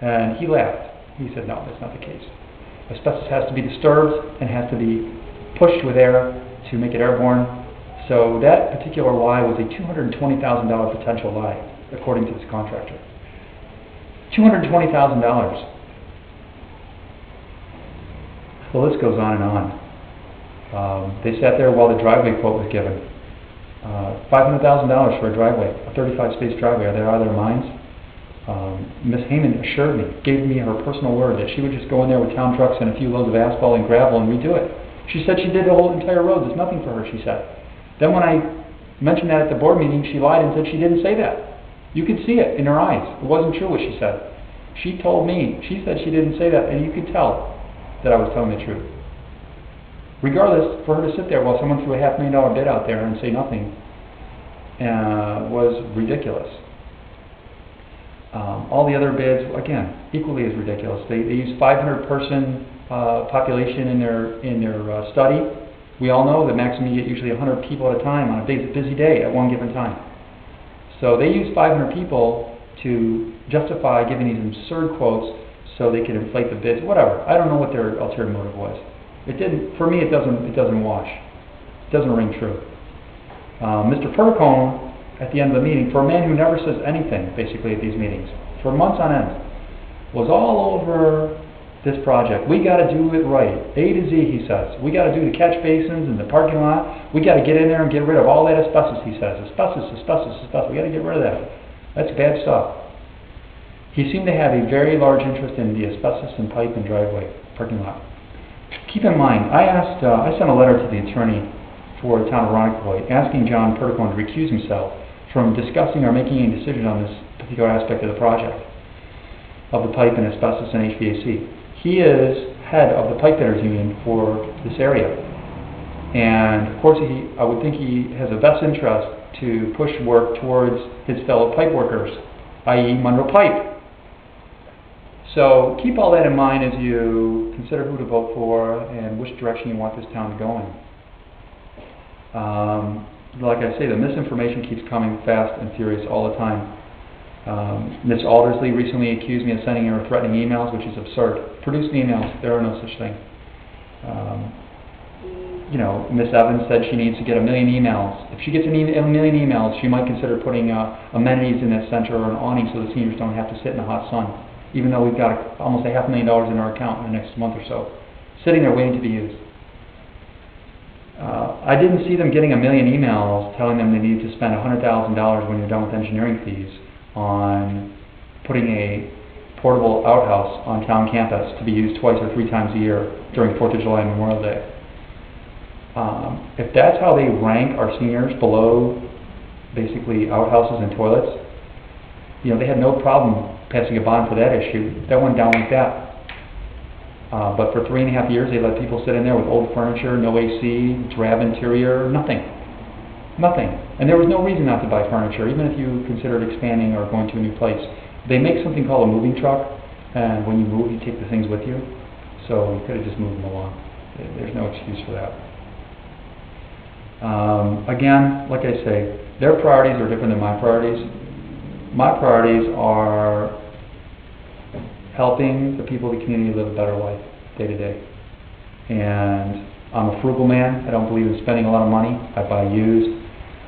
And he laughed. He said, no, that's not the case. Asbestos has to be disturbed and has to be pushed with air to make it airborne. So that particular lie was a $220,000 potential lie, according to this contractor. $220,000. The list goes on and on. They sat there while the driveway quote was given. $500,000 for a driveway, a 35-space driveway. Are they out of their minds? Ms. Heyman assured me, gave me her personal word that she would just go in there with town trucks and a few loads of asphalt and gravel and redo it. She said she did the whole entire road. There's nothing for her, she said. Then when I mentioned that at the board meeting, she lied and said she didn't say that. You could see it in her eyes. It wasn't true what she said. She told me, she said she didn't say that, and you could tell that I was telling the truth. Regardless, for her to sit there while someone threw a $500,000 bid out there and say nothing was ridiculous. All the other bids, again, equally as ridiculous. They use 500-person population in their study. We all know that maximum you get usually 100 people at a time on a busy day at one given time. So they use 500 people to justify giving these absurd quotes so they could inflate the bids. Whatever. I don't know what their ulterior motive was. It didn't. For me, it doesn't wash. It doesn't ring true. Mr. Percone, at the end of the meeting, for a man who never says anything, basically, at these meetings, for months on end, was all over this project. We got to do it right. A to Z, he says. We got to do the catch basins and the parking lot. We got to get in there and get rid of all that asbestos, he says. Asbestos. We got to get rid of that. That's bad stuff. He seemed to have a very large interest in the asbestos and pipe and driveway parking lot. Keep in mind, I sent a letter to the attorney for the town of Ronkonkoma asking John Percone to recuse himself from discussing or making any decision on this particular aspect of the project, of the pipe and asbestos and HVAC. He is head of the pipe fitters union for this area. And of course, I would think he has a vested interest to push work towards his fellow pipe workers, i.e. Monroe Pipe. So keep all that in mind as you consider who to vote for and which direction you want this town to go in. Like I say, the misinformation keeps coming fast and furious all the time. Ms. Aldersley recently accused me of sending her threatening emails, which is absurd. Produced emails, there are no such thing. Ms. Evans said she needs to get 1 million emails. If she gets a million emails, she might consider putting amenities in this center or an awning so the seniors don't have to sit in the hot sun, even though we've got almost $500,000 in our account in the next month or so, sitting there waiting to be used. I didn't see them getting 1 million emails telling them they need to spend $100,000 when you're done with engineering fees on putting a portable outhouse on town campus to be used 2 or 3 times a year during 4th of July and Memorial Day. If that's how they rank our seniors below basically outhouses and toilets, they had no problem passing a bond for that issue. That went down like that. But for 3.5 years, they let people sit in there with old furniture, no AC, drab interior, nothing. Nothing. And there was no reason not to buy furniture, even if you considered expanding or going to a new place. They make something called a moving truck, and when you move, you take the things with you. So you could have just moved them along. There's no excuse for that. Again, like I say, their priorities are different than my priorities. My priorities are helping the people of the community live a better life day to day. And I'm a frugal man. I don't believe in spending a lot of money. I buy used.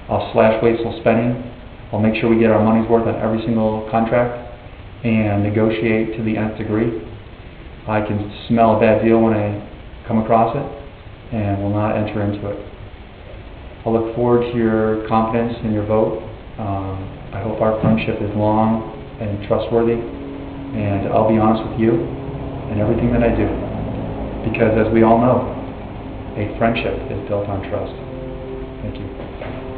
I'll slash wasteful spending. I'll make sure we get our money's worth on every single contract and negotiate to the nth degree. I can smell a bad deal when I come across it and will not enter into it. I look forward to your confidence in your vote. I hope our friendship is long and trustworthy, and I'll be honest with you in everything that I do, because as we all know, a friendship is built on trust. Thank you.